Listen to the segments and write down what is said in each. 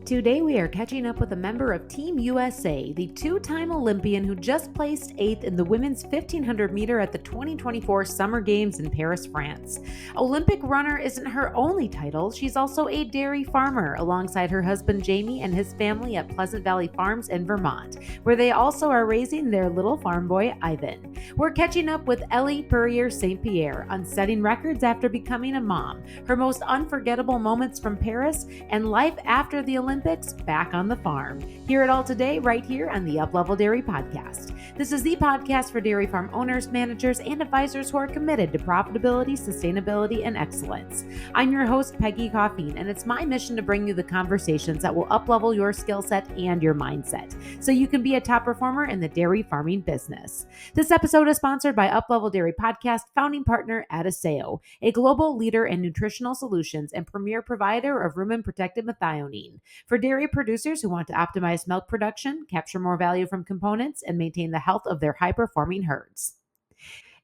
Today we are catching up with a member of Team USA, the two-time Olympian who just placed 8th in the women's 1500 meter at the 2024 Summer Games in Paris, France. Olympic runner isn't her only title, she's also a dairy farmer alongside her husband Jamie and his family at Pleasant Valley Farms in Vermont, where they also are raising their little farm boy Ivan. We're catching up with Elle Purrier St. Pierre on setting records after becoming a mom, her most unforgettable moments from Paris, and life after the Olympics back on the farm. Hear it all today right here on the Up-Level Dairy Podcast. This is the podcast for dairy farm owners, managers, and advisors who are committed to profitability, sustainability, and excellence. I'm your host, Peggy Coffeen, and it's my mission to bring you the conversations that will up-level your skill set and your mindset so you can be a top performer in the dairy farming business. This episode is sponsored by Up-Level Dairy Podcast founding partner Adisseo, a global leader in nutritional solutions and premier provider of rumen-protected methionine. For dairy producers who want to optimize milk production, capture more value from components, and maintain the health of their high-performing herds.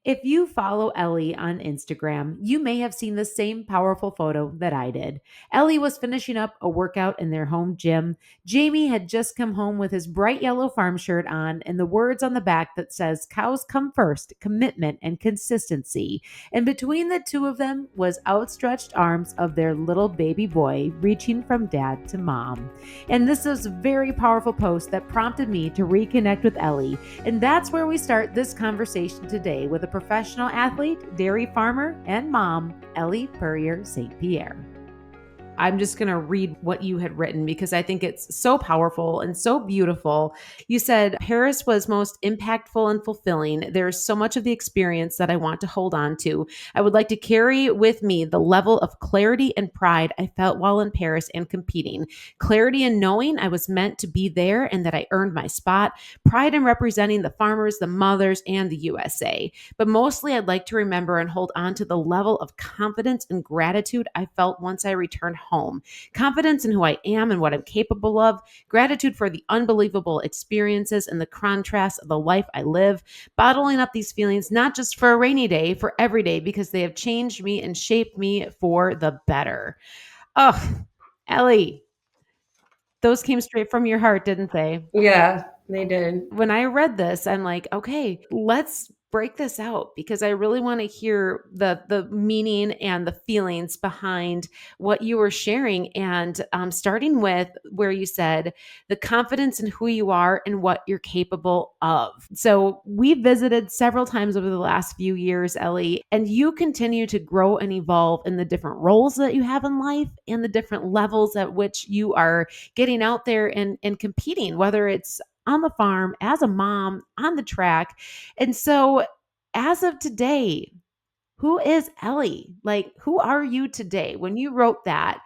If you follow Ellie on Instagram, you may have seen the same powerful photo that I did. Ellie was finishing up a workout in their home gym. Jamie had just come home with his bright yellow farm shirt on and the words on the back that says, "Cows come first, commitment and consistency." And between the two of them was outstretched arms of their little baby boy reaching from dad to mom. And this was a very powerful post that prompted me to reconnect with Ellie. And that's where we start this conversation today with a professional athlete, dairy farmer, and mom, Elle Purrier St. Pierre. I'm just going to read what you had written because I think it's so powerful and so beautiful. You said, Paris was most impactful and fulfilling. There's so much of the experience that I want to hold on to. I would like to carry with me the level of clarity and pride I felt while in Paris and competing. Clarity in knowing I was meant to be there and that I earned my spot. Pride in representing the farmers, the mothers, and the USA. But mostly I'd like to remember and hold on to the level of confidence and gratitude I felt once I returned home. Confidence in who I am and what I'm capable of. Gratitude for the unbelievable experiences and the contrast of the life I live. Bottling up these feelings, not just for a rainy day, for every day, because they have changed me and shaped me for the better. Oh, Ellie, those came straight from your heart, didn't they? Yeah, they did. When I read this, I'm like, okay, let's break this out because I really want to hear the meaning and the feelings behind what you were sharing. And starting with where you said the confidence in who you are and what you're capable of. So we visited several times over the last few years, Ellie, and you continue to grow and evolve in the different roles that you have in life and the different levels at which you are getting out there and competing, whether it's on the farm, as a mom, on the track. And so, as of today, who is Ellie? Like, who are you today? When you wrote that,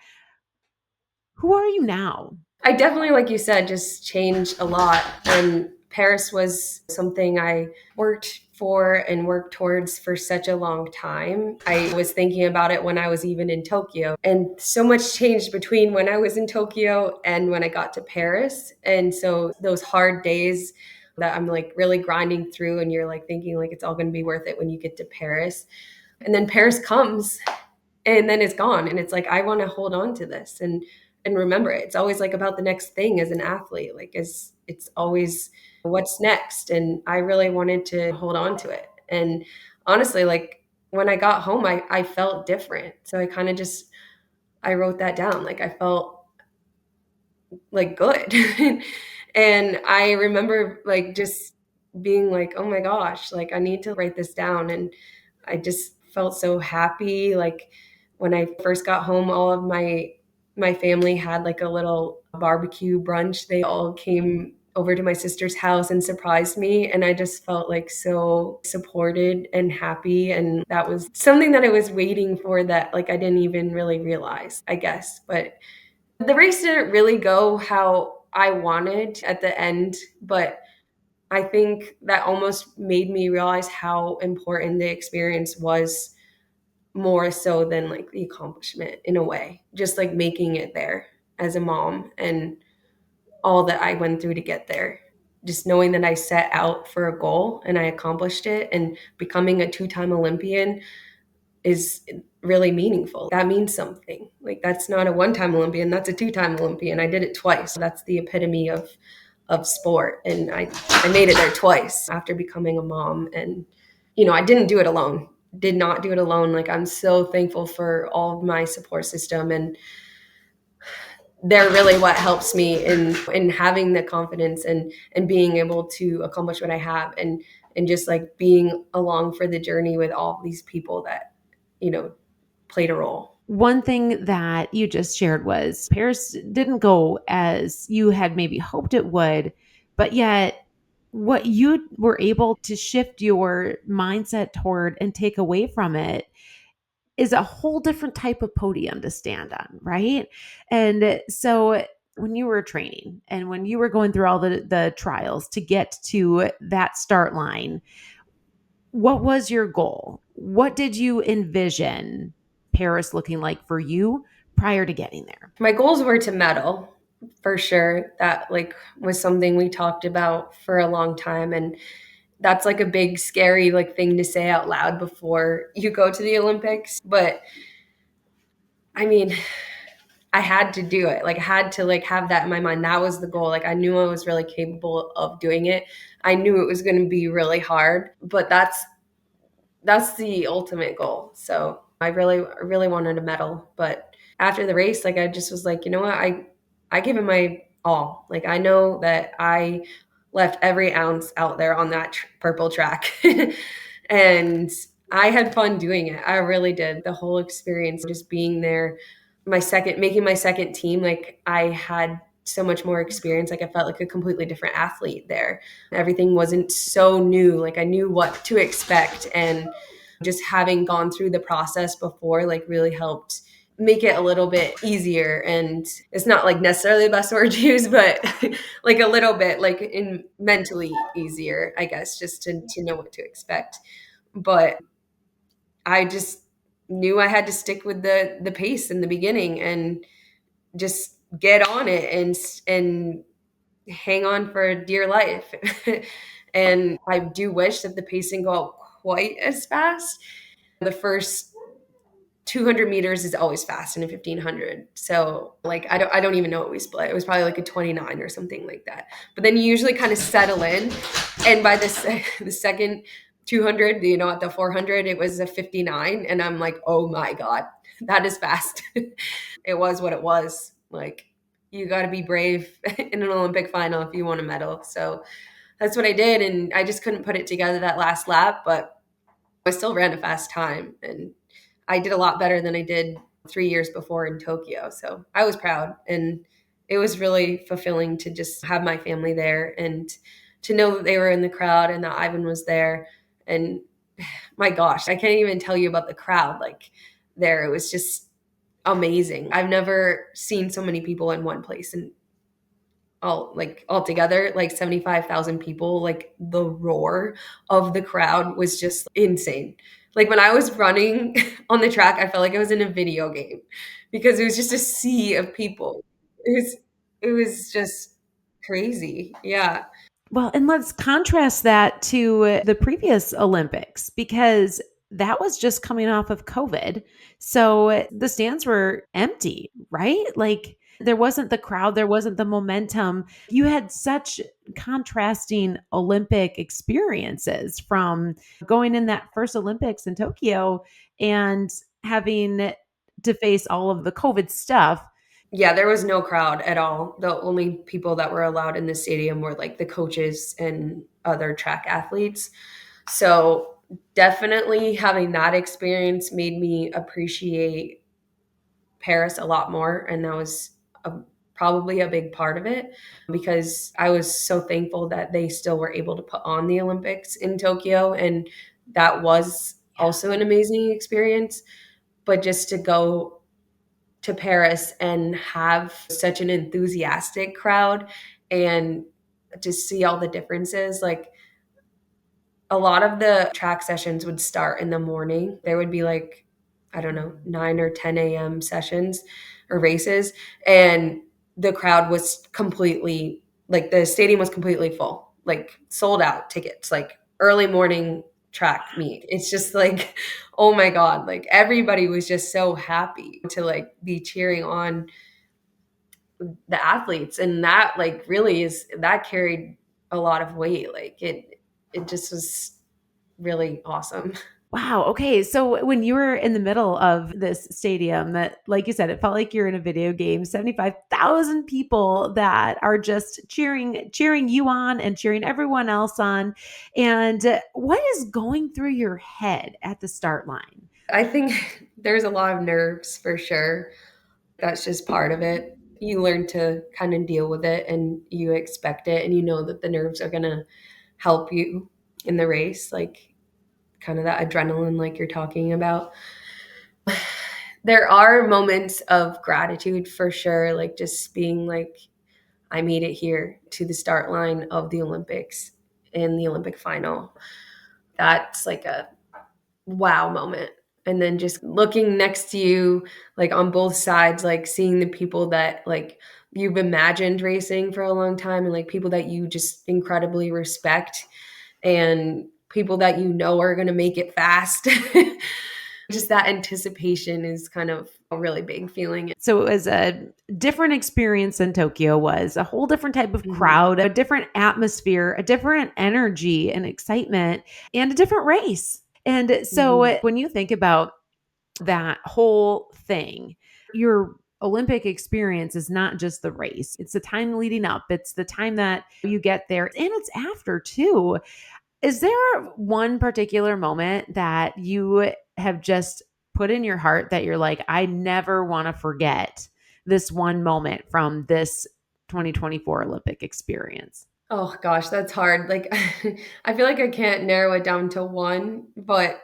who are you now? I definitely, like you said, just changed a lot. And Paris was something I worked for and worked towards for such a long time. I was thinking about it when I was even in Tokyo. And so much changed between when I was in Tokyo and when I got to Paris. And so those hard days that I'm like really grinding through and you're like thinking like it's all going to be worth it when you get to Paris. And then Paris comes and then it's gone. And it's like, I want to hold on to this and remember it. It's always like about the next thing as an athlete. Like it's always what's next. And I really wanted to hold on to it. And honestly, like when I got home, I felt different. So I kind of just, I wrote that down. Like I felt like good. And I remember like just being like, oh my gosh, like I need to write this down. And I just felt so happy. Like when I first got home, all of my family had like a little barbecue brunch. They all came over to my sister's house and surprised me. And I just felt like so supported and happy. And that was something that I was waiting for that like I didn't even really realize, I guess. But the race didn't really go how I wanted at the end, but I think that almost made me realize how important the experience was more so than like the accomplishment in a way, just like making it there as a mom and all that I went through to get there. Just knowing that I set out for a goal and I accomplished it, and becoming a two-time Olympian is really meaningful. That means something. Like, that's not a one-time Olympian, that's a two-time Olympian. I did it twice. That's the epitome of sport. And I made it there twice after becoming a mom. And, I didn't do it alone. Did not do it alone. Like, I'm so thankful for all of my support system, and they're really what helps me in having the confidence and being able to accomplish what I have, and just like being along for the journey with all these people that, played a role. One thing that you just shared was Paris didn't go as you had maybe hoped it would, but yet what you were able to shift your mindset toward and take away from it is a whole different type of podium to stand on, right? And so when you were training and when you were going through all the trials to get to that start line, what was your goal? What did you envision Paris looking like for you prior to getting there? My goals were to medal, for sure. That like was something we talked about for a long time, and that's like a big scary like thing to say out loud before you go to the Olympics. But I mean, I had to do it. Like, I had to like have that in my mind. That was the goal. Like, I knew I was really capable of doing it. I knew it was going to be really hard, but that's the ultimate goal. So I really wanted a medal. But after the race, like, I just was like, you know what? I give it my all. Like, I know that I left every ounce out there on that purple track. And I had fun doing it. I really did. The whole experience, just being there, making my second team, like, I had so much more experience. Like, I felt like a completely different athlete there. Everything wasn't so new. Like, I knew what to expect, and just having gone through the process before, like, really helped make it a little bit easier. And it's not like necessarily the best word to use, but like a little bit like in mentally easier, I guess, just to know what to expect. But I just knew I had to stick with the pace in the beginning and just get on it and hang on for dear life. And I do wish that the pace didn't go out quite as fast. The first 200 meters is always fast in a 1500. So like, I don't even know what we split. It was probably like a 29 or something like that. But then you usually kind of settle in. And by the second 200, at the 400, it was a 59. And I'm like, oh my God, that is fast. It was what it was. Like, you got to be brave in an Olympic final if you want a medal. So that's what I did. And I just couldn't put it together that last lap, but I still ran a fast time. And I did a lot better than I did 3 years before in Tokyo. So I was proud, and it was really fulfilling to just have my family there and to know that they were in the crowd and that Ivan was there. And my gosh, I can't even tell you about the crowd. Like, there, it was just amazing. I've never seen so many people in one place, and all together, like 75,000 people. Like, the roar of the crowd was just insane. Like, when I was running on the track, I felt like I was in a video game because it was just a sea of people. It was just crazy. Yeah. Well, and let's contrast that to the previous Olympics because that was just coming off of COVID. So the stands were empty, right? Like there wasn't the crowd, there wasn't the momentum. You had such contrasting Olympic experiences from going in that first Olympics in Tokyo and having to face all of the COVID stuff. Yeah, there was no crowd at all. The only people that were allowed in the stadium were like the coaches and other track athletes. So definitely having that experience made me appreciate Paris a lot more. And that was probably a big part of it, because I was so thankful that they still were able to put on the Olympics in Tokyo. And that was also an amazing experience. But just to go to Paris and have such an enthusiastic crowd and just see all the differences. Like, a lot of the track sessions would start in the morning. There would be like, I don't know, 9 or 10 a.m. sessions or races. And the crowd was completely, like, the stadium was completely full, like sold out tickets, like early morning track meet. It's just like, oh my God, like everybody was just so happy to like be cheering on the athletes. And that like really is, that carried a lot of weight. Like it just was really awesome. Wow. Okay. So when you were in the middle of this stadium that, like you said, it felt like you're in a video game, 75,000 people that are just cheering you on and cheering everyone else on. And what is going through your head at the start line? I think there's a lot of nerves for sure. That's just part of it. You learn to kind of deal with it and you expect it and you know that the nerves are going to help you in the race, like kind of that adrenaline like you're talking about. There are moments of gratitude for sure, like just being like, I made it here to the start line of the Olympics in the Olympic final. That's like a wow moment. And then just looking next to you, like on both sides, like seeing the people that like you've imagined racing for a long time and like people that you just incredibly respect and people that you know are going to make it fast. Just that anticipation is kind of a really big feeling. So it was a different experience than Tokyo was, a whole different type of crowd, a different atmosphere, a different energy and excitement, and a different race. And so when you think about that whole thing, your Olympic experience is not just the race. It's the time leading up. It's the time that you get there and it's after too. Is there one particular moment that you have just put in your heart that you're like, I never want to forget this one moment from this 2024 Olympic experience? Oh gosh, that's hard. Like I feel like I can't narrow it down to one, but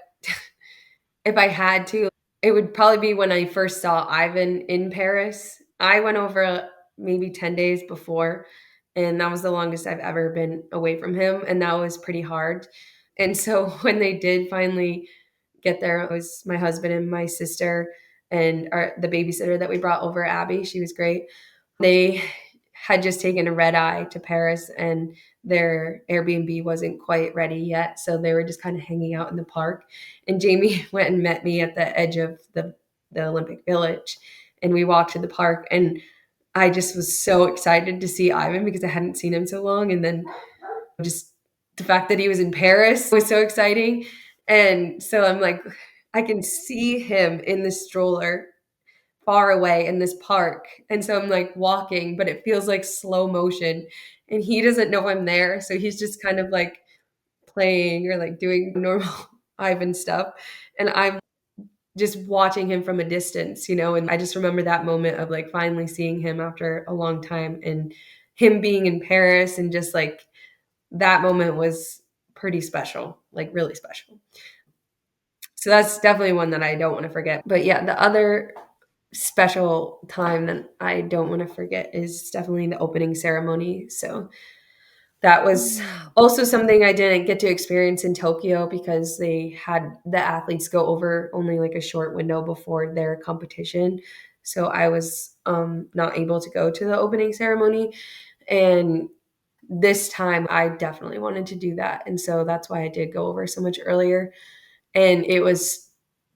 if I had to, it would probably be when I first saw Ivan in Paris. I went over maybe 10 days before, and that was the longest I've ever been away from him, and that was pretty hard. And so when they did finally get there, it was my husband and my sister and the babysitter that we brought over, Abby. She was great. They had just taken a red eye to Paris and their Airbnb wasn't quite ready yet. So they were just kind of hanging out in the park. And Jamie went and met me at the edge of the Olympic Village. And we walked to the park. And I just was so excited to see Ivan because I hadn't seen him so long. And then just the fact that he was in Paris was so exciting. And so I'm like, I can see him in the stroller far away in this park. And so I'm like walking, but it feels like slow motion. And he doesn't know I'm there. So he's just kind of like playing or like doing normal Ivan stuff. And I'm just watching him from a distance, you know, and I just remember that moment of like finally seeing him after a long time and him being in Paris and just like that moment was pretty special, like really special. So that's definitely one that I don't want to forget. But yeah, the other special time that I don't want to forget is definitely the opening ceremony. So that was also something I didn't get to experience in Tokyo because they had the athletes go over only like a short window before their competition. So I was not able to go to the opening ceremony. And this time I definitely wanted to do that. And so that's why I did go over so much earlier. And it was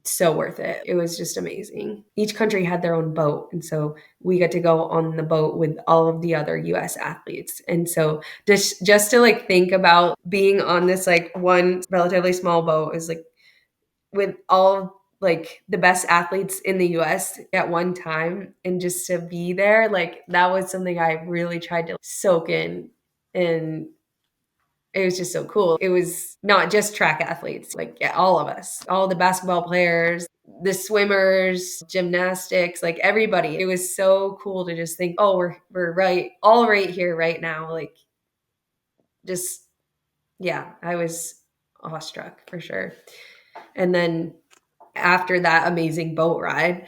so worth it. It was just amazing. Each country had their own boat. And so we got to go on the boat with all of the other US athletes. And so just to like think about being on this like one relatively small boat is like with all like the best athletes in the US at one time and just to be there, like that was something I really tried to soak in. And it was just so cool. It was not just track athletes, like yeah, all of us, all the basketball players, the swimmers, gymnastics, like everybody. It was so cool to just think, oh, we're right, all right here right now. Like just yeah, I was awestruck for sure. And then after that amazing boat ride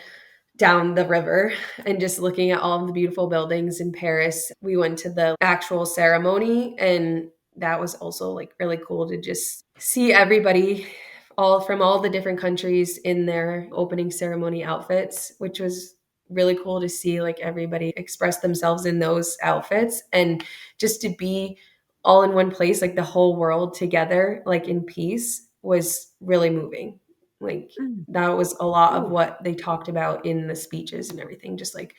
down the river and just looking at all of the beautiful buildings in Paris, we went to the actual ceremony and that was also like really cool to just see everybody all from all the different countries in their opening ceremony outfits, which was really cool to see like everybody express themselves in those outfits and just to be all in one place, like the whole world together, like in peace was really moving. Like Mm. that was a lot of Ooh. what they talked about in the speeches and everything, just like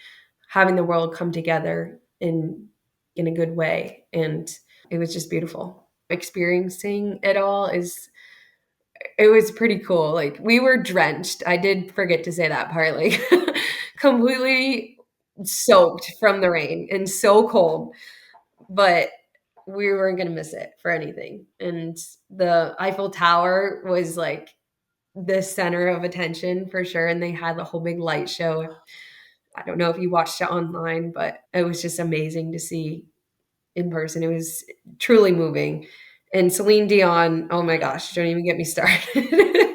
having the world come together in a good way. And it was just beautiful. Experiencing it all is it was pretty cool. Like we were drenched. I did forget to say that part. Like completely soaked from the rain and so cold, but we weren't going to miss it for anything. And the Eiffel Tower was like the center of attention for sure. And they had the whole big light show. I don't know if you watched it online, but it was just amazing to see in person. It was truly moving. And Celine Dion, oh my gosh, don't even get me started.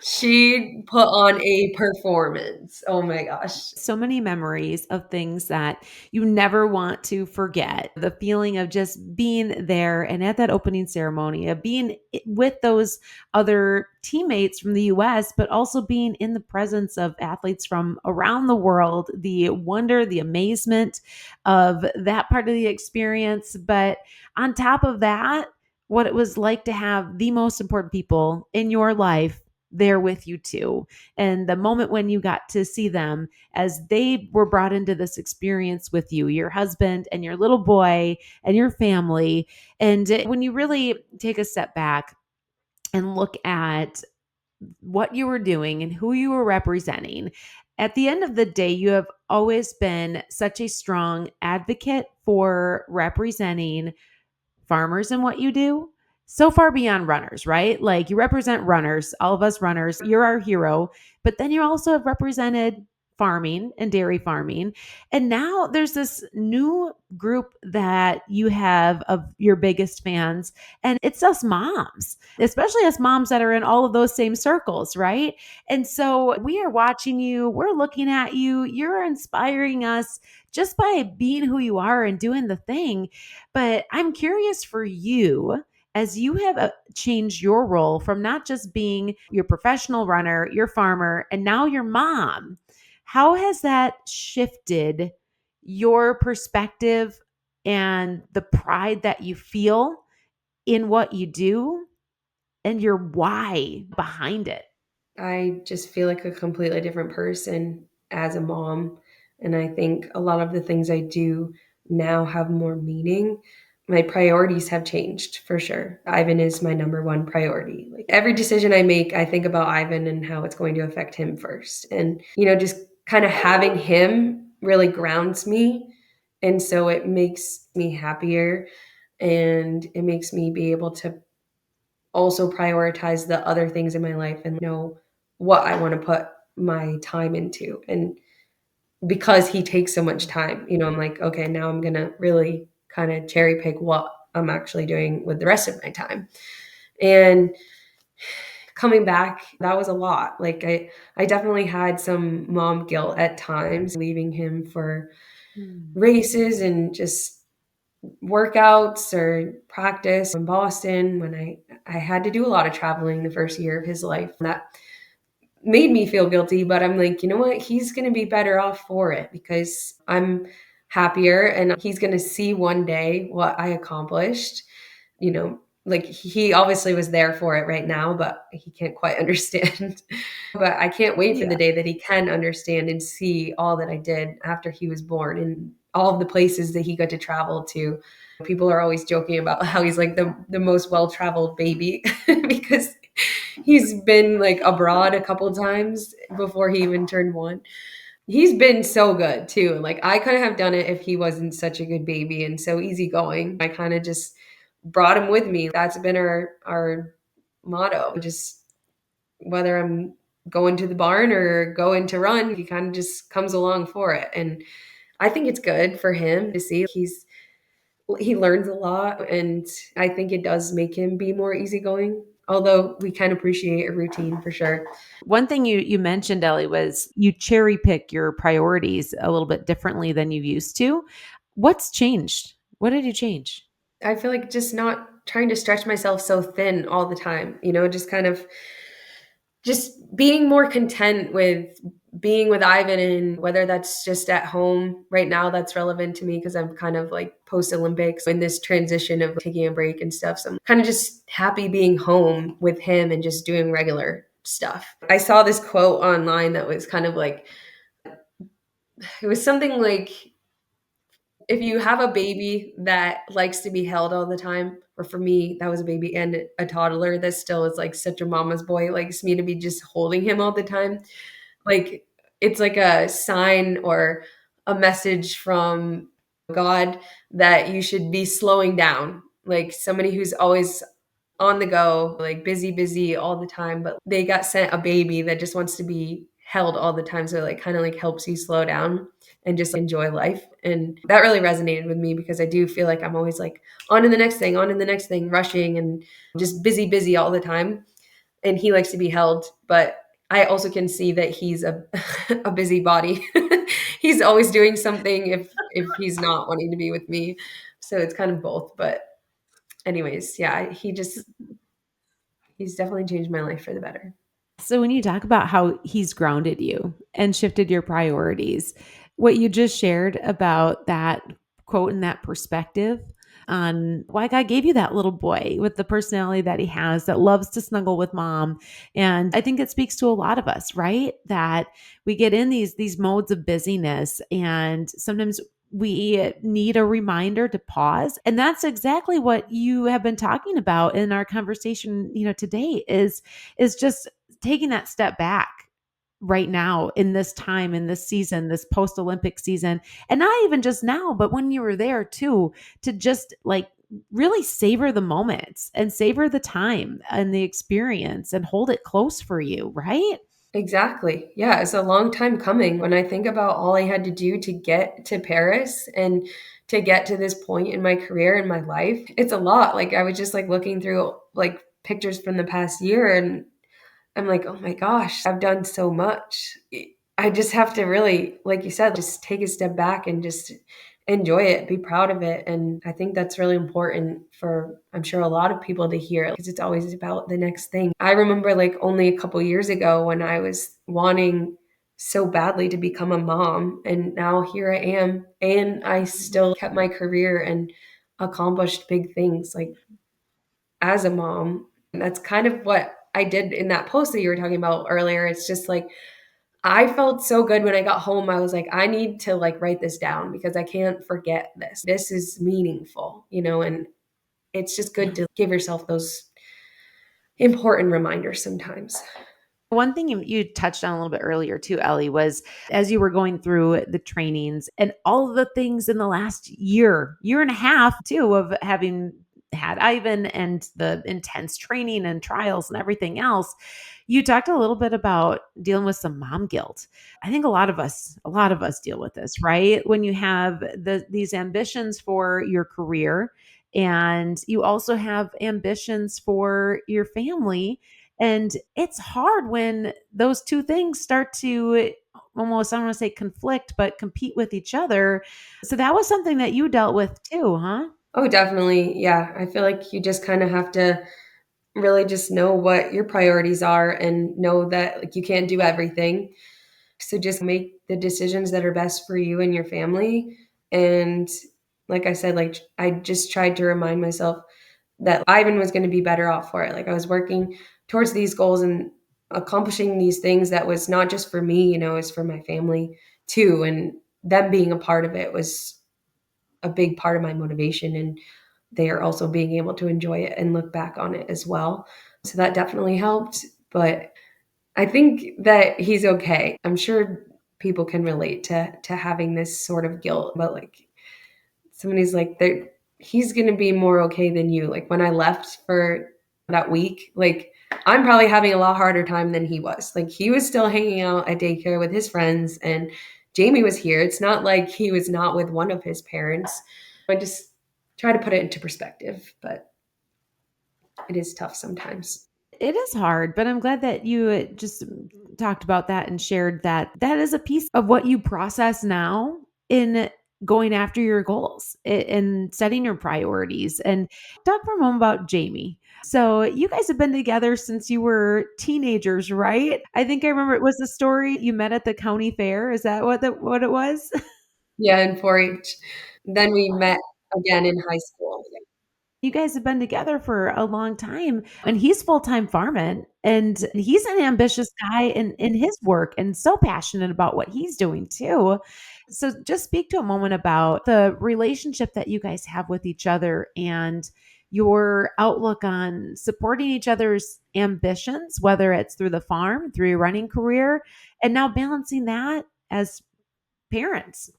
She put on a performance. Oh my gosh. So many memories of things that you never want to forget. The feeling of just being there and at that opening ceremony, of being with those other teammates from the US, but also being in the presence of athletes from around the world, the wonder, the amazement of that part of the experience. But on top of that, what it was like to have the most important people in your life there with you too. And the moment when you got to see them as they were brought into this experience with you, your husband and your little boy and your family. And when you really take a step back and look at what you were doing and who you were representing, at the end of the day, you have always been such a strong advocate for representing farmers in what you do, so far beyond runners, right? Like you represent runners, all of us runners, you're our hero, but then you also have represented farming and dairy farming. And now there's this new group that you have of your biggest fans, and it's us moms, especially us moms that are in all of those same circles, right? And so we are watching you, we're looking at you, you're inspiring us just by being who you are and doing the thing. But I'm curious for you, as you have changed your role from not just being your professional runner, your farmer, and now your mom, how has that shifted your perspective and the pride that you feel in what you do and your why behind it? I just feel like a completely different person as a mom. And I think a lot of the things I do now have more meaning. My priorities have changed for sure. Ivan is my number one priority. Like every decision I make, I think about Ivan and how it's going to affect him first. And, just kind of having him really grounds me. And so it makes me happier and it makes me be able to also prioritize the other things in my life and know what I want to put my time into. And because he takes so much time, I'm like, okay, now I'm going to really kind of cherry pick what I'm actually doing with the rest of my time. And coming back, that was a lot. Like I definitely had some mom guilt at times, leaving him for Hmm. races and just workouts or practice in Boston when I had to do a lot of traveling the first year of his life. That made me feel guilty, but I'm like, you know what? He's going to be better off for it because I'm happier and he's going to see one day what I accomplished. Like he obviously was there for it right now, but he can't quite understand. But I can't wait for Yeah. the day that he can understand and see all that I did after he was born and all of the places that he got to travel to. People are always joking about how he's like the most well-traveled baby because he's been like abroad a couple times before he even turned one. He's been so good too. Like I couldn't have done it if he wasn't such a good baby and so easygoing. I kind of just brought him with me. That's been our motto. Just whether I'm going to the barn or going to run, he kind of just comes along for it. And I think it's good for him to see he learns a lot and I think it does make him be more easygoing. Although we can appreciate a routine for sure. One thing you mentioned, Ellie, was you cherry pick your priorities a little bit differently than you used to. What's changed? What did you change? I feel like just not trying to stretch myself so thin all the time, just kind of just being more content with being with Ivan, and whether that's just at home right now, that's relevant to me because I'm kind of like post Olympics in this transition of taking a break and stuff. So I'm kind of just happy being home with him and just doing regular stuff. I saw this quote online that was kind of like, it was something like, if you have a baby that likes to be held all the time, or for me, that was a baby and a toddler that still is like such a mama's boy, likes me to be just holding him all the time. Like, it's like a sign or a message from God that you should be slowing down. Like somebody who's always on the go, like busy all the time, but they got sent a baby that just wants to be held all the time. So it like kind of like helps you slow down and just enjoy life. And that really resonated with me because I do feel like I'm always like on to the next thing, on to the next thing, rushing and just busy all the time. And he likes to be held, but I also can see that he's a a busybody. He's always doing something if he's not wanting to be with me. So it's kind of both. But anyways, yeah, he's definitely changed my life for the better. So when you talk about how he's grounded you and shifted your priorities, what you just shared about that quote and that perspective on why God gave you that little boy with the personality that he has that loves to snuggle with mom. And I think it speaks to a lot of us, right? That we get in these modes of busyness and sometimes we need a reminder to pause. And that's exactly what you have been talking about in our conversation, today is just taking that step back right now in this time, in this season, this post Olympic season, and not even just now, but when you were there too, to just like really savor the moments and savor the time and the experience and hold it close for you, right? Exactly. Yeah, it's a long time coming. When I think about all I had to do to get to Paris and to get to this point in my career and my life, it's a lot. Like I was just like looking through like pictures from the past year, and I'm like, oh my gosh, I've done so much. I just have to really, like you said, just take a step back and just enjoy it, be proud of it. And I think that's really important for, I'm sure, a lot of people to hear because it's always about the next thing. I remember like only a couple years ago when I was wanting so badly to become a mom, and now here I am, and I still kept my career and accomplished big things like as a mom. And that's kind of what I did in that post that you were talking about earlier. It's just like I felt so good when I got home. I was like, I need to like write this down because I can't forget this. This is meaningful, and it's just good to give yourself those important reminders sometimes. One thing you touched on a little bit earlier too, Ellie, was as you were going through the trainings and all of the things in the last year and a half too, of having had Ivan and the intense training and trials and everything else. You talked a little bit about dealing with some mom guilt. I think a lot of us deal with this, right? When you have these ambitions for your career and you also have ambitions for your family, and it's hard when those two things start to almost, I don't want to say conflict, but compete with each other. So that was something that you dealt with too, huh? Oh, definitely. Yeah. I feel like you just kind of have to really just know what your priorities are and know that like you can't do everything. So just make the decisions that are best for you and your family. And like I said, like I just tried to remind myself that Ivan was going to be better off for it. Like I was working towards these goals and accomplishing these things that was not just for me, it's for my family too. And them being a part of it was a big part of my motivation. And they are also being able to enjoy it and look back on it as well. So that definitely helped. But I think that he's okay. I'm sure people can relate to having this sort of guilt, but like somebody's like he's going to be more okay than you. Like when I left for that week, like I'm probably having a lot harder time than he was. Like he was still hanging out at daycare with his friends, and Jamie was here. It's not like he was not with one of his parents. I just try to put it into perspective, but it is tough sometimes. It is hard, but I'm glad that you just talked about that and shared that that is a piece of what you process now in going after your goals and setting your priorities. And talk for a moment about Jamie. So you guys have been together since you were teenagers, right? I think I remember it was the story you met at the county fair. Is that what it was? Yeah, in 4-H. Then we met again in high school. You guys have been together for a long time, and he's full-time farming, and he's an ambitious guy in his work and so passionate about what he's doing too. So just speak to a moment about the relationship that you guys have with each other and your outlook on supporting each other's ambitions, whether it's through the farm, through your running career, and now balancing that as parents.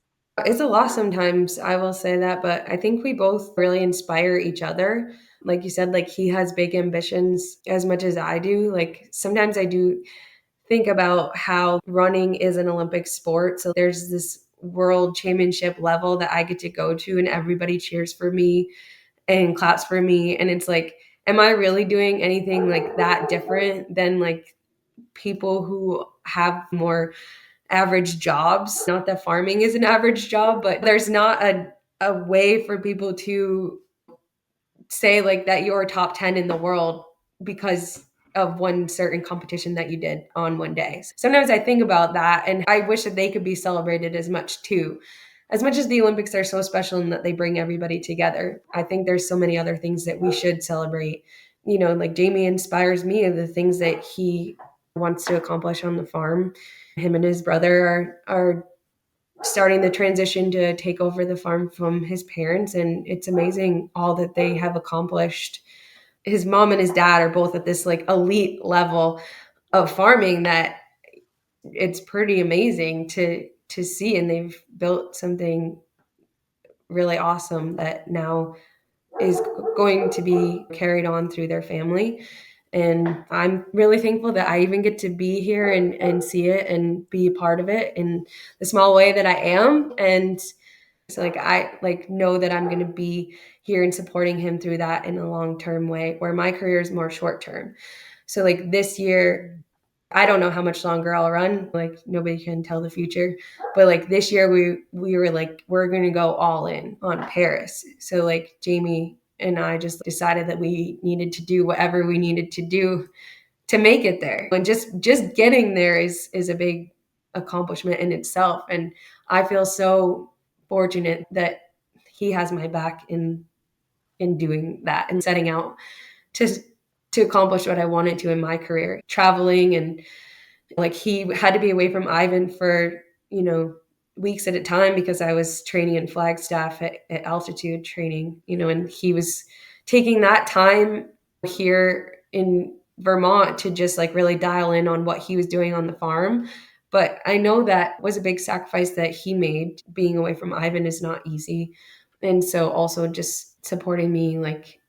It's a lot sometimes, I will say that, but I think we both really inspire each other. Like you said, like he has big ambitions as much as I do. Like sometimes I do think about how running is an Olympic sport. So there's this world championship level that I get to go to, and everybody cheers for me and claps for me. And it's like, am I really doing anything like that different than like people who have more average jobs? Not that farming is an average job, but there's not a way for people to say like that you're top 10 in the world because of one certain competition that you did on one day. Sometimes I think about that and I wish that they could be celebrated as much too. As much as the Olympics are so special and that they bring everybody together, I think there's so many other things that we should celebrate. You know, like Jamie inspires me of the things that he wants to accomplish on the farm. Him and his brother are starting the transition to take over the farm from his parents, and it's amazing all that they have accomplished. His mom and his dad are both at this like elite level of farming that it's pretty amazing to see, and they've built something really awesome that now is going to be carried on through their family. And I'm really thankful that I even get to be here and see it and be a part of it in the small way that I am. And so like I like know that I'm going to be here and supporting him through that in a long-term way, where my career is more short-term. So like this year, I don't know how much longer I'll run. Like nobody can tell the future. But like this year we were like, we're gonna go all in on Paris. So like Jamie and I just decided that we needed to do whatever we needed to do to make it there. And just getting there is a big accomplishment in itself. And I feel so fortunate that he has my back in doing that and setting out to to accomplish what I wanted to in my career, traveling. And like he had to be away from Ivan for, weeks at a time because I was training in Flagstaff at altitude training, and he was taking that time here in Vermont to just like really dial in on what he was doing on the farm. But I know that was a big sacrifice that he made. Being away from Ivan is not easy. And so also just supporting me like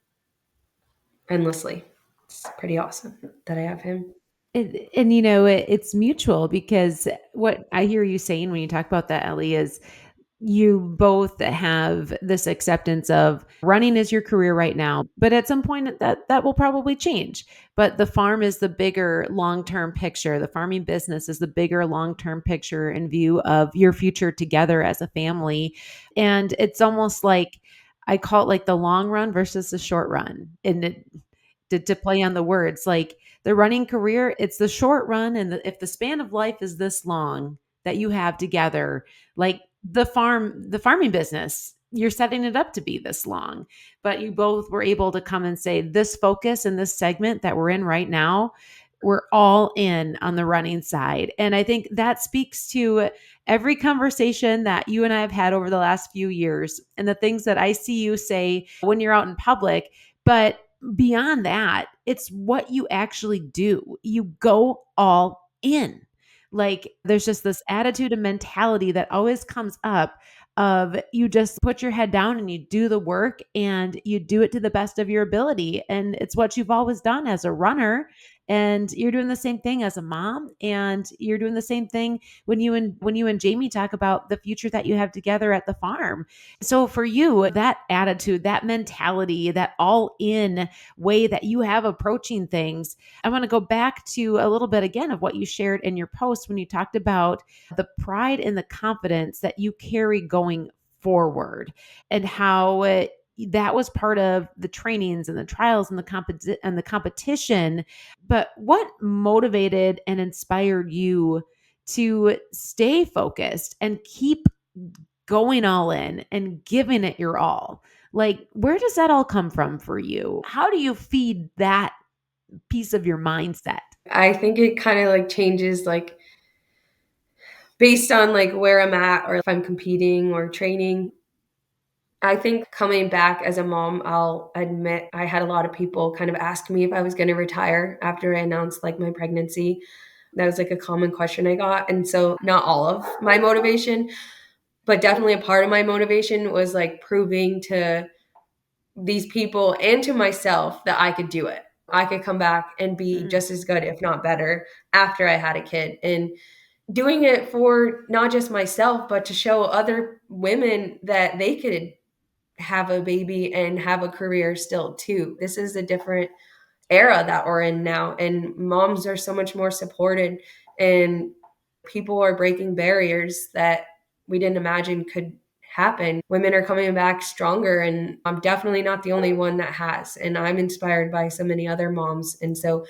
endlessly. It's pretty awesome that I have him. And it's mutual because what I hear you saying when you talk about that, Ellie, is you both have this acceptance of running is your career right now, but at some point that will probably change. But the farm is the bigger long-term picture. The farming business is the bigger long-term picture in view of your future together as a family. And it's almost like I call it like the long run versus the short run. And to play on the words, like the running career, it's the short run. And if the span of life is this long that you have together, like the farming business, you're setting it up to be this long, but you both were able to come and say this focus in this segment that we're in right now, we're all in on the running side. And I think that speaks to every conversation that you and I have had over the last few years and the things that I see you say when you're out in public. But beyond that, it's what you actually do. You go all in. Like there's just this attitude and mentality that always comes up of you just put your head down and you do the work and you do it to the best of your ability. And it's what you've always done as a runner. And you're doing the same thing as a mom, and you're doing the same thing when you and Jamie talk about the future that you have together at the farm. So for you, that attitude, that mentality, that all in way that you have approaching things, I want to go back to a little bit again of what you shared in your post when you talked about the pride and the confidence that you carry going forward, and how that was part of the trainings and the trials and the competition. But what motivated and inspired you to stay focused and keep going all in and giving it your all? Like, where does that all come from for you? How do you feed that piece of your mindset? I think it kind of like changes like based on like where I'm at or if I'm competing or training. I think coming back as a mom, I'll admit I had a lot of people kind of ask me if I was going to retire after I announced like my pregnancy. That was like a common question I got. And so not all of my motivation, but definitely a part of my motivation was like proving to these people and to myself that I could do it. I could come back and be just as good, if not better, after I had a kid. And doing it for not just myself, but to show other women that they could have a baby and have a career still too. This is a different era that we're in now, and moms are so much more supported, and people are breaking barriers that we didn't imagine could happen. Women are coming back stronger, and I'm definitely not the only one that has, and I'm inspired by so many other moms. And so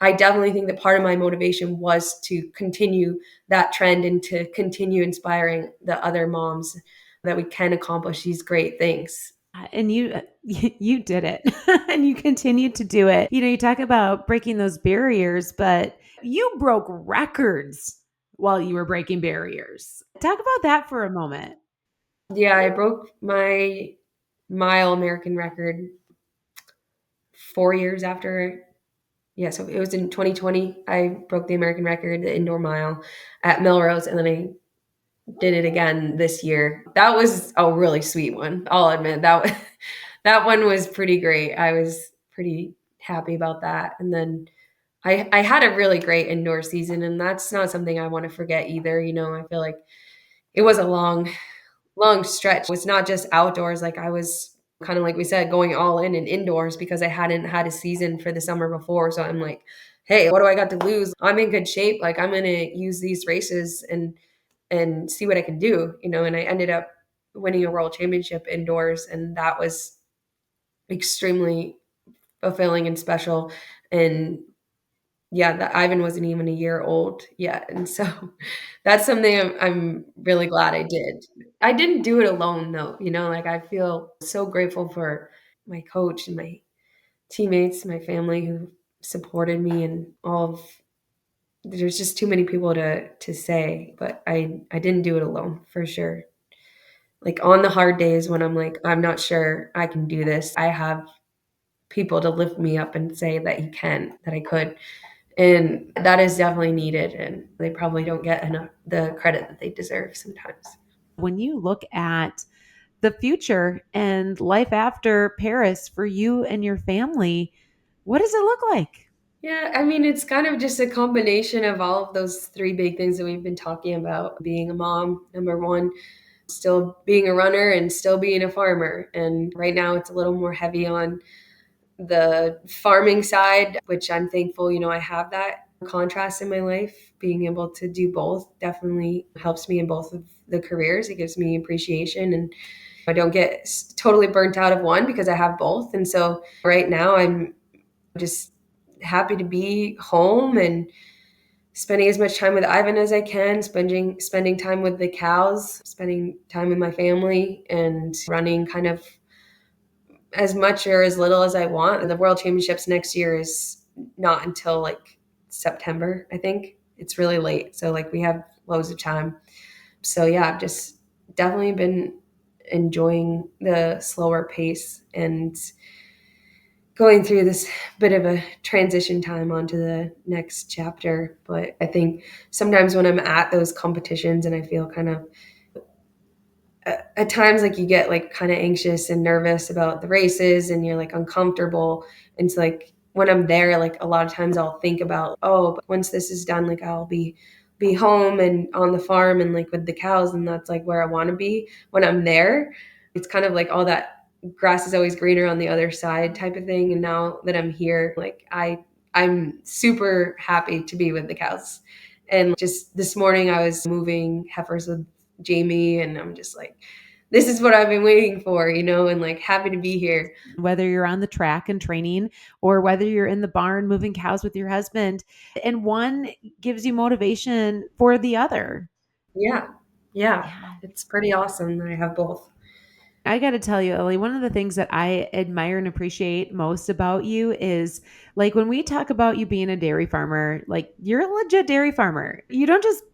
I definitely think that part of my motivation was to continue that trend and to continue inspiring the other moms that we can accomplish these great things. And you did it and you continued to do it. You talk about breaking those barriers, but you broke records while you were breaking barriers. Talk about that for a moment. Yeah, I broke my mile American record 4 years after. Yeah, so it was in 2020. I broke the American record, the indoor mile at Melrose, and then I did it again this year. That was a really sweet one. I'll admit that that one was pretty great. I was pretty happy about that. And then I had a really great indoor season, and that's not something I want to forget either. I feel like it was a long stretch. It's not just outdoors. Like I was kind of like we said, going all in and indoors because I hadn't had a season for the summer before. So I'm like, hey, what do I got to lose? I'm in good shape. Like I'm going to use these races and see what I can do, and I ended up winning a world championship indoors, and that was extremely fulfilling and special. And yeah, that Ivan wasn't even a year old yet. And so that's something I'm really glad I did. I didn't do it alone though, like I feel so grateful for my coach and my teammates, my family who supported me and all of there's just too many people to say, but I didn't do it alone for sure. Like on the hard days when I'm like, I'm not sure I can do this, I have people to lift me up and say that you can, that I could. And that is definitely needed. And they probably don't get enough the credit that they deserve sometimes. When you look at the future and life after Paris for you and your family, what does it look like? Yeah, I mean, it's kind of just a combination of all of those three big things that we've been talking about being a mom, number one, still being a runner, and still being a farmer. And right now, it's a little more heavy on the farming side, which I'm thankful, I have that contrast in my life. Being able to do both definitely helps me in both of the careers. It gives me appreciation, and I don't get totally burnt out of one because I have both. And so right now I'm just happy to be home and spending as much time with Ivan as I can, spending time with the cows, spending time with my family, and running kind of as much or as little as I want. The World Championships next year is not until like September, I think. It's really late. So like we have loads of time. So yeah, I've just definitely been enjoying the slower pace and going through this bit of a transition time onto the next chapter. But I think sometimes when I'm at those competitions and I feel kind of at times like you get like kind of anxious and nervous about the races and you're like uncomfortable, and it's like when I'm there, like a lot of times I'll think about, oh, but once this is done, like I'll be home and on the farm and like with the cows, and that's like where I want to be when I'm there. It's kind of like all that grass is always greener on the other side type of thing. And now that I'm here, like I'm super happy to be with the cows. And just this morning I was moving heifers with Jamie, and I'm just like, this is what I've been waiting for, and like happy to be here. Whether you're on the track and training or whether you're in the barn moving cows with your husband, and one gives you motivation for the other. Yeah. Yeah. Yeah. It's pretty awesome that I have both. I got to tell you, Ellie, one of the things that I admire and appreciate most about you is like when we talk about you being a dairy farmer, like you're a legit dairy farmer. You don't just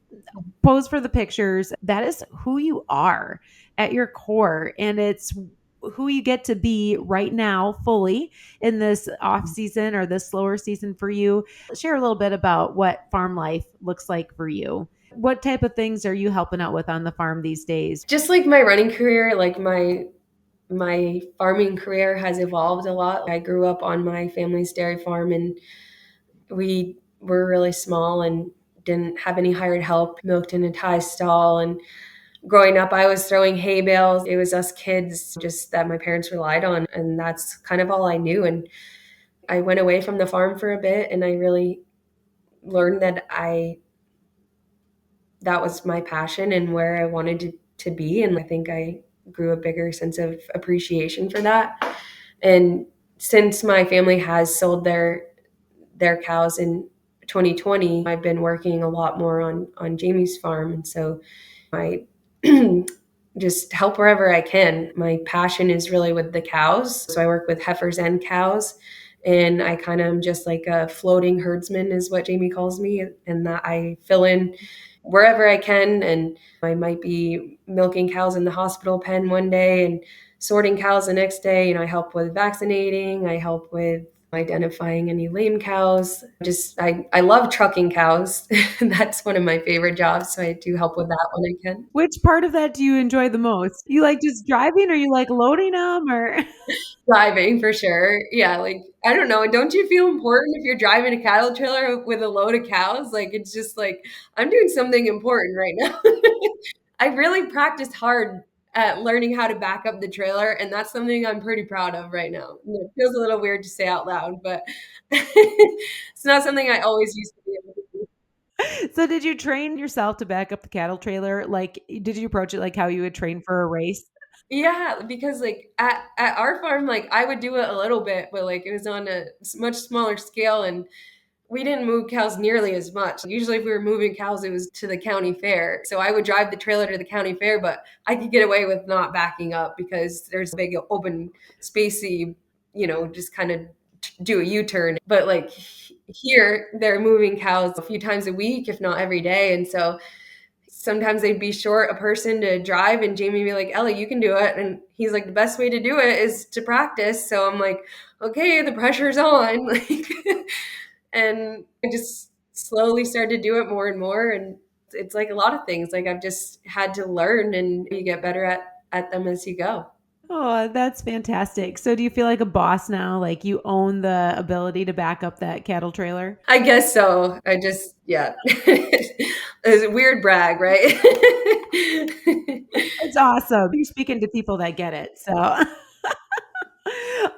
pose for the pictures. That is who you are at your core. And it's who you get to be right now fully in this off season or this slower season for you. Share a little bit about what farm life looks like for you. What type of things are you helping out with on the farm these days? Just like my running career, like my farming career has evolved a lot. I grew up on my family's dairy farm, and we were really small and didn't have any hired help, milked in a tie stall. And growing up, I was throwing hay bales. It was us kids just that my parents relied on. And that's kind of all I knew. And I went away from the farm for a bit, and I really learned that was my passion and where I wanted to be. And I think I grew a bigger sense of appreciation for that. And since my family has sold their cows in 2020, I've been working a lot more on Jamie's farm. And so I just help wherever I can. My passion is really with the cows. So I work with heifers and cows. And I kind of am just like a floating herdsman, is what Jamie calls me. And that I fill in wherever I can. And I might be milking cows in the hospital pen one day and sorting cows the next day. I help with vaccinating. I help with identifying any lame cows. I love trucking cows. That's one of my favorite jobs. So I do help with that when I can. Which part of that do you enjoy the most? You like just driving or you like loading them or Driving for sure. Yeah, like I don't know. Don't you feel important if you're driving a cattle trailer with a load of cows? Like it's just like I'm doing something important right now. I really practiced hard at learning how to back up the trailer, and that's something I'm pretty proud of right now. It feels a little weird to say out loud, but it's not something I always used to be able to do. so did you train yourself to back up the cattle trailer? Like did you approach it like how you would train for a race? Yeah, because like at our farm, like I would do it a little bit, but like it was on a much smaller scale, and we didn't move cows nearly as much. Usually, if we were moving cows, it was to the county fair. So I would drive the trailer to the county fair, but I could get away with not backing up because there's a big open spacey, just kind of do a U-turn. But like here, they're moving cows a few times a week, if not every day. And so sometimes they'd be short a person to drive, and Jamie would be like, Ellie, you can do it. And he's like, the best way to do it is to practice. So I'm like, okay, the pressure's on. Like, and I just slowly started to do it more and more. And it's like a lot of things. Like I've just had to learn, and you get better at them as you go. Oh, that's fantastic. So do you feel like a boss now? Like you own the ability to back up that cattle trailer? I guess so. Yeah. It's a weird brag, right? It's awesome. You're speaking to people that get it. So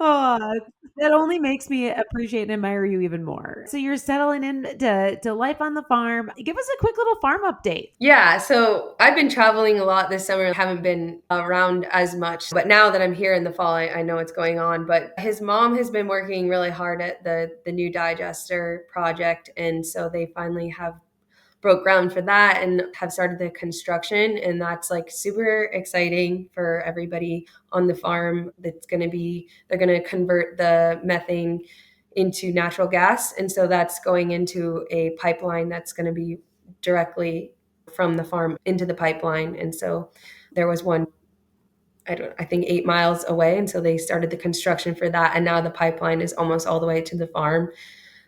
oh, that only makes me appreciate and admire you even more. So you're settling in to life on the farm. Give us a quick little farm update. Yeah, so I've been traveling a lot this summer. I haven't been around as much, but now that I'm here in the fall, I know what's going on. But his mom has been working really hard at the new digester project, and so they finally have broke ground for that and have started the construction, and that's like super exciting for everybody on the farm. They're going to convert the methane into natural gas, and so that's going into a pipeline that's going to be directly from the farm into the pipeline. And so there was one, I think 8 miles away, and so they started the construction for that, and now the pipeline is almost all the way to the farm.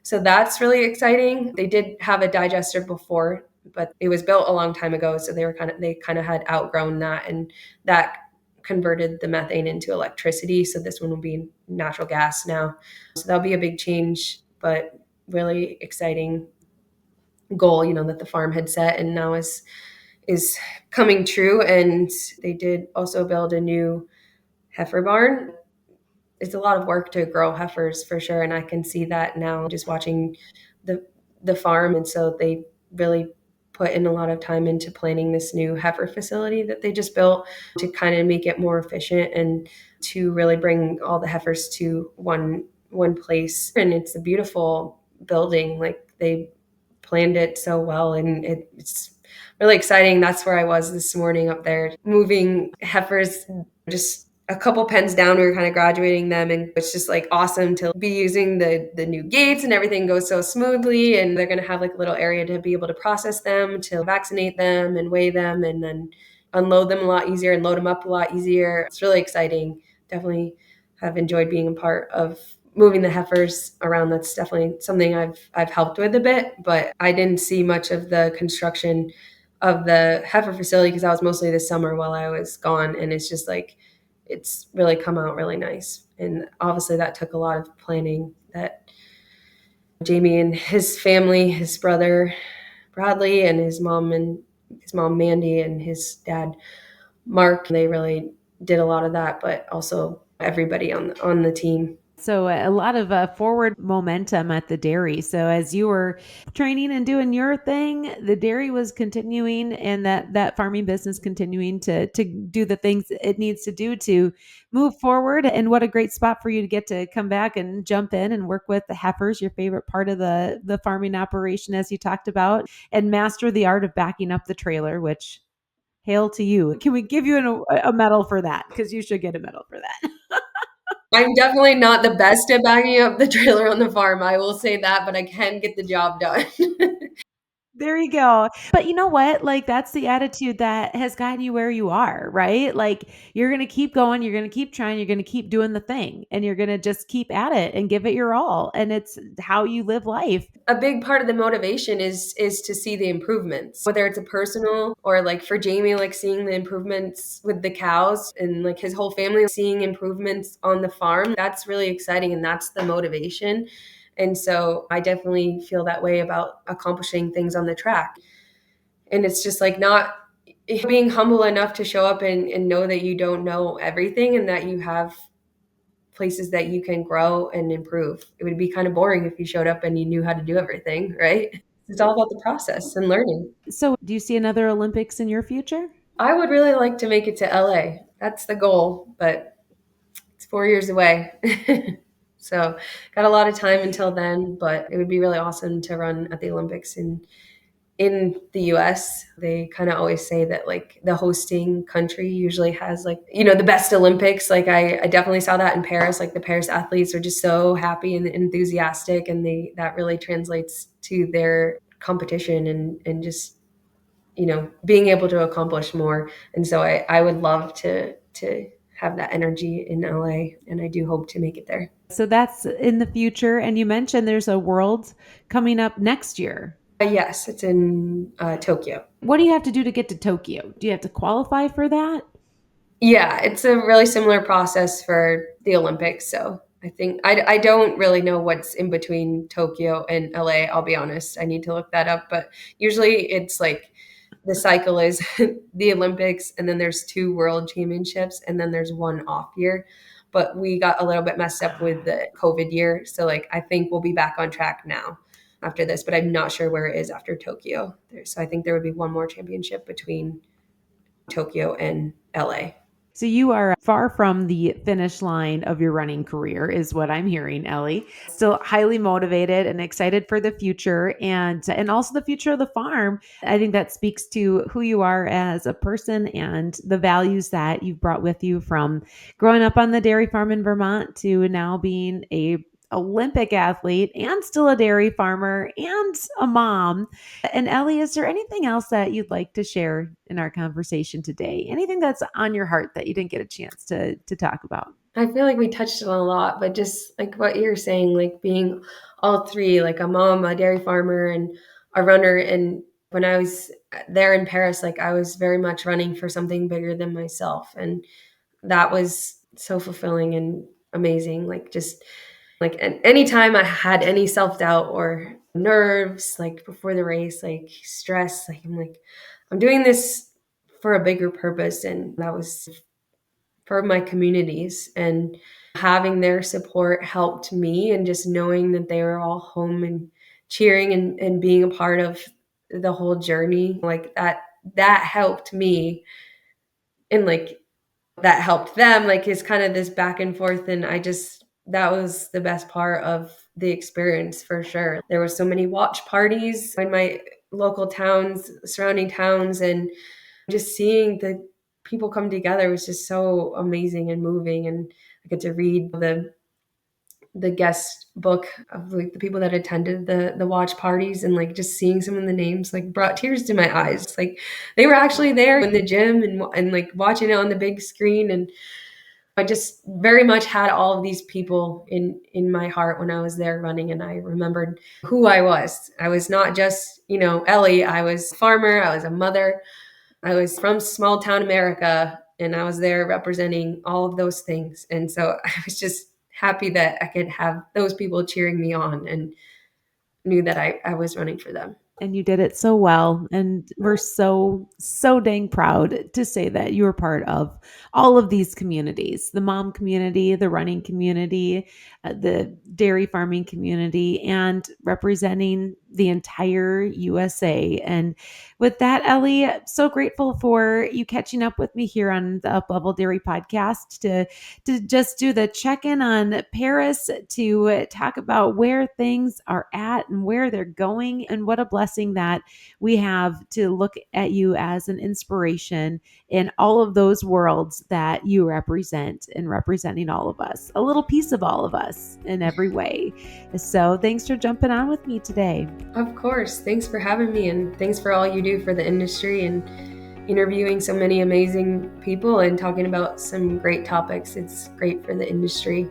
So that's really exciting. They did have a digester before, but it was built a long time ago, so they kind of had outgrown that, and that converted the methane into electricity. So this one will be natural gas now. So that'll be a big change, but really exciting goal, that the farm had set and now is coming true. And they did also build a new heifer barn. It's a lot of work to grow heifers for sure, and I can see that now just watching the farm. And so they really put in a lot of time into planning this new heifer facility that they just built to kind of make it more efficient and to really bring all the heifers to one place. And it's a beautiful building. Like they planned it so well, and it's really exciting. That's where I was this morning up there moving heifers just a couple pens down. We were kind of graduating them, and it's just like awesome to be using the new gates, and everything goes so smoothly. And they're going to have like a little area to be able to process them, to vaccinate them and weigh them, and then unload them a lot easier and load them up a lot easier. It's really exciting. Definitely have enjoyed being a part of moving the heifers around. That's definitely something I've helped with a bit, but I didn't see much of the construction of the heifer facility because that was mostly this summer while I was gone. And it's just like, it's really come out really nice. And obviously that took a lot of planning that Jamie and his family, his brother Bradley and his mom Mandy and his dad Mark, they really did a lot of that, but also everybody on the team. So a lot of forward momentum at the dairy. So as you were training and doing your thing, the dairy was continuing, and that farming business continuing to do the things it needs to do to move forward. And what a great spot for you to get to come back and jump in and work with the heifers, your favorite part of the farming operation, as you talked about, and master the art of backing up the trailer, which hail to you. Can we give you a medal for that? Because you should get a medal for that. I'm definitely not the best at backing up the trailer on the farm. I will say that, but I can get the job done. There you go. But you know what? Like that's the attitude that has gotten you where you are, right? Like you're going to keep going, you're going to keep trying, you're going to keep doing the thing, and you're going to just keep at it and give it your all. And it's how you live life. A big part of the motivation is to see the improvements, whether it's a personal or like for Jamie, like seeing the improvements with the cows and like his whole family seeing improvements on the farm. That's really exciting, and that's the motivation. And so I definitely feel that way about accomplishing things on the track. And it's just like not being humble enough to show up and know that you don't know everything and that you have places that you can grow and improve. It would be kind of boring if you showed up and you knew how to do everything, right? It's all about the process and learning. So, do you see another Olympics in your future? I would really like to make it to LA. That's the goal, but it's 4 years away. So, got a lot of time until then, but it would be really awesome to run at the Olympics in the US. They kind of always say that like the hosting country usually has like, the best Olympics. Like I definitely saw that in Paris. Like the Paris athletes are just so happy and enthusiastic, and that really translates to their competition and just, being able to accomplish more. And so I would love to have that energy in LA, and I do hope to make it there. So that's in the future. And you mentioned there's a world coming up next year. Yes, it's in Tokyo. What do you have to do to get to Tokyo? Do you have to qualify for that? Yeah, it's a really similar process for the Olympics. So I think I don't really know what's in between Tokyo and LA. I'll be honest. I need to look that up. But usually it's like the cycle is the Olympics, and then there's 2 world championships, and then there's one off year. But we got a little bit messed up with the COVID year. So like I think we'll be back on track now after this, but I'm not sure where it is after Tokyo. So I think there would be one more championship between Tokyo and LA. So you are far from the finish line of your running career, is what I'm hearing, Ellie. Still highly motivated and excited for the future, and also the future of the farm. I think that speaks to who you are as a person and the values that you've brought with you from growing up on the dairy farm in Vermont to now being a Olympic athlete and still a dairy farmer and a mom. And Ellie, is there anything else that you'd like to share in our conversation today? Anything that's on your heart that you didn't get a chance to talk about? I feel like we touched on a lot, but just like what you're saying, like being all three, like a mom, a dairy farmer, and a runner. And when I was there in Paris, like I was very much running for something bigger than myself. And that was so fulfilling and amazing. Like just like anytime I had any self-doubt or nerves, like before the race, like stress, like I'm doing this for a bigger purpose. And that was for my communities, and having their support helped me, and just knowing that they were all home and cheering and being a part of the whole journey. Like that helped me, and like that helped them, like is kind of this back and forth. And that was the best part of the experience for sure. There were so many watch parties in my local towns, surrounding towns, and just seeing the people come together was just so amazing and moving. And I get to read the guest book of like the people that attended the watch parties, and like just seeing some of the names like brought tears to my eyes. It's like they were actually there in the gym and like watching it on the big screen. And I just very much had all of these people in my heart when I was there running, and I remembered who I was. I was not just, Ellie. I was a farmer, I was a mother, I was from small town America, and I was there representing all of those things. And so I was just happy that I could have those people cheering me on and knew that I was running for them. And you did it so well. And we're so, so dang proud to say that you were part of all of these communities, the mom community, the running community, the dairy farming community, and representing the entire USA. And with that, Ellie, so grateful for you catching up with me here on the Up Level Dairy podcast to just do the check-in on Paris, to talk about where things are at and where they're going, and what a blessing that we have to look at you as an inspiration in all of those worlds that you represent, and representing all of us, a little piece of all of us in every way. So thanks for jumping on with me today. Of course. Thanks for having me, and thanks for all you do for the industry and interviewing so many amazing people and talking about some great topics. It's great for the industry.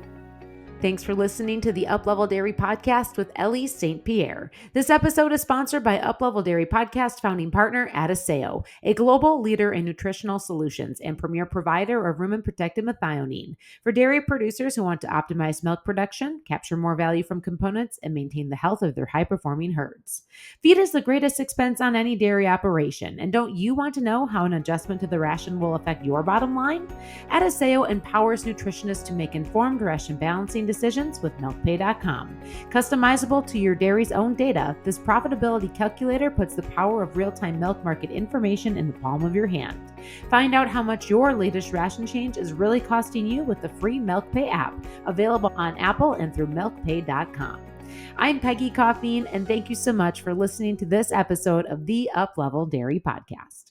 Thanks for listening to the Up Level Dairy Podcast with Elle St. Pierre. This episode is sponsored by Up Level Dairy Podcast founding partner Adisseo, a global leader in nutritional solutions and premier provider of rumen-protected methionine for dairy producers who want to optimize milk production, capture more value from components, and maintain the health of their high-performing herds. Feed is the greatest expense on any dairy operation, and don't you want to know how an adjustment to the ration will affect your bottom line? Adisseo empowers nutritionists to make informed ration balancing decisions with milkpay.com. Customizable to your dairy's own data, this profitability calculator puts the power of real-time milk market information in the palm of your hand. Find out how much your latest ration change is really costing you with the free MilkPay app, available on Apple and through milkpay.com. I'm Peggy Coffeen, and thank you so much for listening to this episode of the Up Level Dairy Podcast.